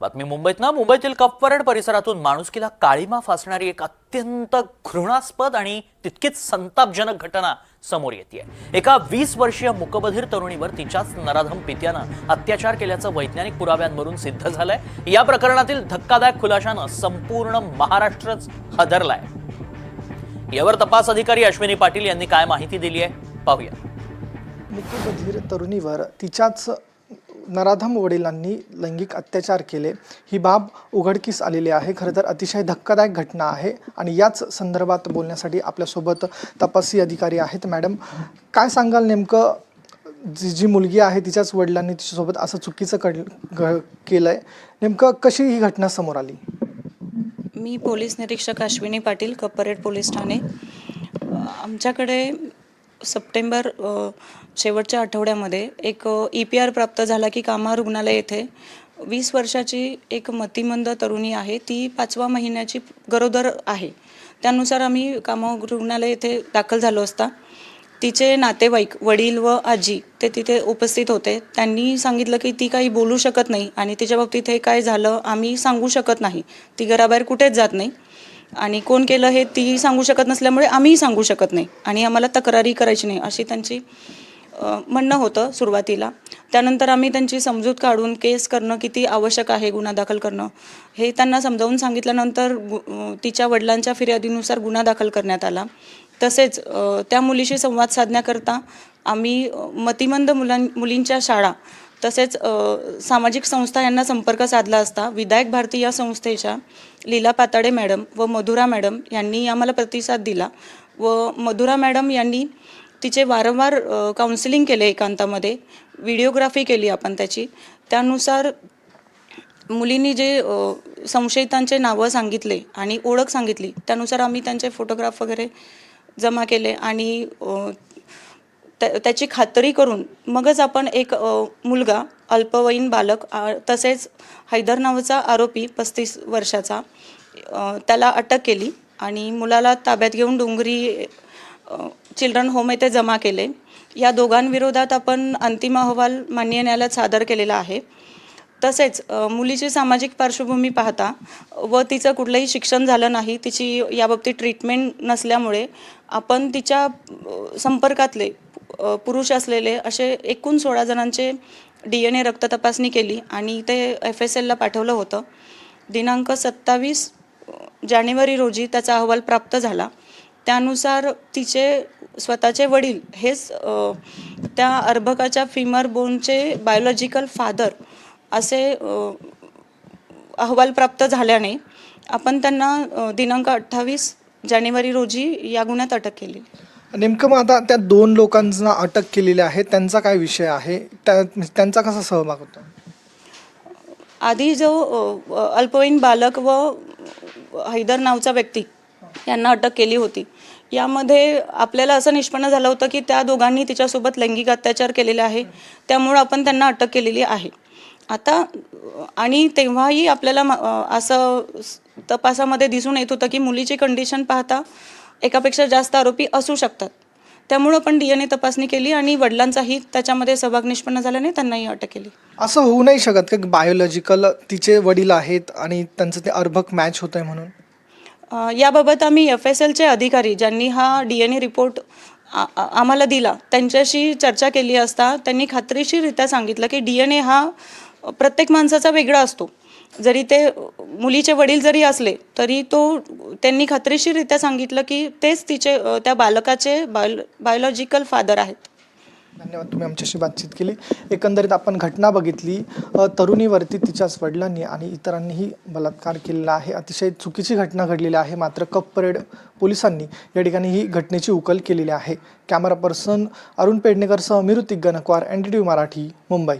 बातमी मुंबईतील cup parade परिसरातून माणुसकीला काळीमा फासणारी एक अत्यंत घृणास्पद आणि तितकीच संतापजनक घटना समोर येते। एका 20 वर्षीय मूकबधीर तरुणीवर तिच्याच नराधम पित्यानं अत्याचार केल्याचं वैज्ञानिक पुराव्यांवरून सिद्ध झालंय। या प्रकरणातील धक्कादायक खुलाशानं संपूर्ण महाराष्ट्रच हादरलाय। यावर तपास अधिकारी अश्विनी पाटील यांनी काय माहिती दिली आहे पाहूया। मूकबधीर तरुणीवर तिच्याच नराधम वडिलांनी लैंगिक अत्याचार केले ही बाब उघडकीस आलेली आहे। खरं तर अतिशय धक्कादायक घटना आहे आणि याच संदर्भात बोलण्यासाठी आपल्यासोबत तपासी अधिकारी आहेत। मॅडम, काय सांगाल नेमकं जी मुलगी आहे तिच्याच वडिलांनी तिच्यासोबत असं चुकीचं केलंय, नेमकं कशी ही घटना समोर आली? मी पोलीस निरीक्षक Ashwini Patil, cup parade police Thane. आमच्याकडे सप्टेंबर शेवटच्या आठवड्यामध्ये एक EPR प्राप्त झाला की कामा रुग्णालय येथे 20 वर्षाची एक मतिमंद तरुणी आहे, ती 5व्या महिन्याची गरोदर आहे। त्यानुसार आम्ही कामा रुग्णालय येथे दाखल झालो असता तिचे नातेवाईक, वडील व आजी ते तिथे उपस्थित होते। त्यांनी सांगितलं की ती काही बोलू शकत नाही आणि तिच्या बाबतीत हे काय झालं आम्ही सांगू शकत नाही, ती घराबाहेर कुठेच जात नाही आणि कोण केलं हे ती सांगू शकत नसल्यामुळे आम्हीही सांगू शकत नाही आणि आम्हाला तक्रारी करायची नाही अशी त्यांची म्हणणं होतं सुरुवातीला। त्यानंतर आम्ही त्यांची समजूत काढून केस करणं किती आवश्यक आहे, गुन्हा दाखल करणं हे त्यांना समजावून सांगितल्यानंतर तिच्या वडिलांच्या फिर्यादीनुसार गुन्हा दाखल करण्यात आला। तसेच त्या मुलीशी संवाद साधण्याकरता आम्ही मतिमंद मुलींच्या शाळा तसेच सामाजिक संस्था यांना संपर्क साधला असता विधायक भारती या संस्थेच्या लीला पाताडे मॅडम व मधुरा मॅडम यांनी आम्हाला प्रतिसाद दिला व मधुरा मॅडम यांनी तिचे वारंवार काउन्सिलिंग केले, एकांतामध्ये व्हिडिओग्राफी केली आपण त्याची। त्यानुसार मुलींनी जे संशयितांचे नावं सांगितले आणि ओळख सांगितली त्यानुसार आम्ही त्यांचे फोटोग्राफ वगैरे जमा केले आणि त्याची खात्री करून मगच आपण एक मुलगा अल्पवयीन बालक तसेच हैदर नावाचा आरोपी 35 वर्षाचा त्याला अटक केली आणि मुलाला ताब्यात घेऊन डोंगरी चिल्ड्रन होम येथे जमा केले। या दोघांविरोधात आपण अंतिम अहवाल माननीय न्यायालयात सादर केलेला आहे। तसेच मुलीची सामाजिक पार्श्वभूमी पाहता व तिचं कुठलंही शिक्षण झालं नाही, तिची याबाबतीत ट्रीटमेंट नसल्यामुळे आपण तिच्या संपर्कातले पुरुष असलेले असे एकूण 16 जणांचे DNA रक्त तपासणी केली आणि ते FSLला पाठवलं होतं। दिनांक 27 जानेवारी रोजी त्याचा अहवाल प्राप्त झाला। त्यानुसार तिचे स्वतःचे वडील हेच त्या अर्भकाच्या फिमर बोनचे बायोलॉजिकल फादर असे अहवाल प्राप्त झाल्याने आपण त्यांना दिनांक 28 जानेवारी रोजी या गुन्ह्यात अटक केली। नेमकं मग आता त्या 2 लोकांना अटक केलेली आहे, त्यांचा काय विषय आहे, त्यांचा कसा सहभाग होता? आधी जो अल्पवयीन बालक व हैदर नावचा व्यक्ती यांना अटक केली होती, यामध्ये आपल्याला असं निष्पन्न झालं होतं की त्या दोघांनी तिच्यासोबत लैंगिक अत्याचार केलेले आहे, त्यामुळे आपण त्यांना अटक केलेली आहे। आता आणि तेव्हाही आपल्याला असं तपासामध्ये दिसून येत होतं की मुलीची कंडिशन पाहता एकापेक्षा जास्त आरोपी असू शकतात, त्यामुळे आपण DNA तपासणी केली आणि वडिलांचाही त्याच्यामध्ये सहभाग निष्पन्न झाल्याने त्यांनाही अटक केली। असं होऊ नाही शकत की बायोलॉजिकल तिचे वडील आहेत आणि त्यांचं ते अर्भक मॅच होतंय म्हणून? याबाबत आम्ही FSLचे अधिकारी ज्यांनी हा DNA रिपोर्ट आम्हाला दिला त्यांच्याशी चर्चा केली असता त्यांनी खात्रीशीररित्या सांगितलं की DNA हा प्रत्येक माणसाचा वेगळा असतो, जरी ते मुलीचे वडील जरी असले तरी त्यांनी खात्रीशीररित्या सांगितलं की तेच तिचे त्या बालकाचे बायोलॉजिकल फादर आहेत। धन्यवाद, तुम्ही आमच्याशी बातचीत केली। एकंदरीत आपण घटना बघितली, तरुणीवरती तिच्याच वडिलांनी आणि इतरांनीही बलात्कार केलेला आहे। अतिशय चुकीची घटना घडलेली आहे, मात्र कप परेड पोलिसांनी या ठिकाणी ही घटनेची उकल केलेली आहे। कॅमेरा पर्सन अरुण पेडणेकरसह मिरुतिक गणकवार, NDTV मराठी, मुंबई।